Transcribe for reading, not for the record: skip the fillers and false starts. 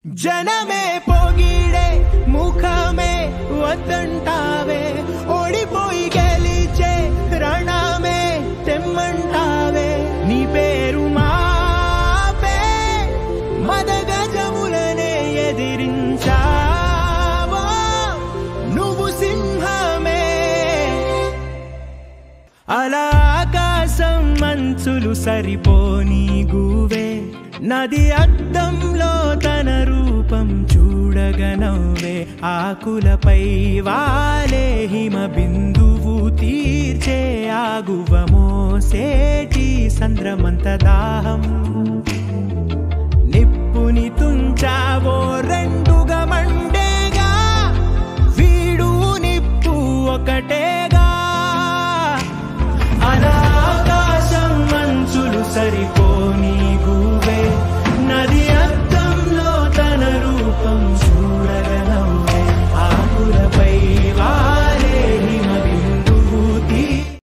जनमे पोगीडे मुखमे वतंटावे ओडिपोई गेलीचे रणमे तेम्मंटावे नी पेरु मापे मदगजमुलने एदिरिंचावो నువ్వు సింహమే అలా ఆకాశం మంచులు సరిపోని గువే నది అద్దంలో తన రూపం చూడగనవ్వే ఆకులపై వాలే హిమ బిందువు తీర్చే ఆగువ మోసేటి సంద్రమంత దాహం నిప్పుని తుంచావో రెండుగా మండేగా వీడు నిప్పు ఒకటేగా అలా ఆకాశం మంచులు సరిపోని గువే నది అద్దంలో తన రూపం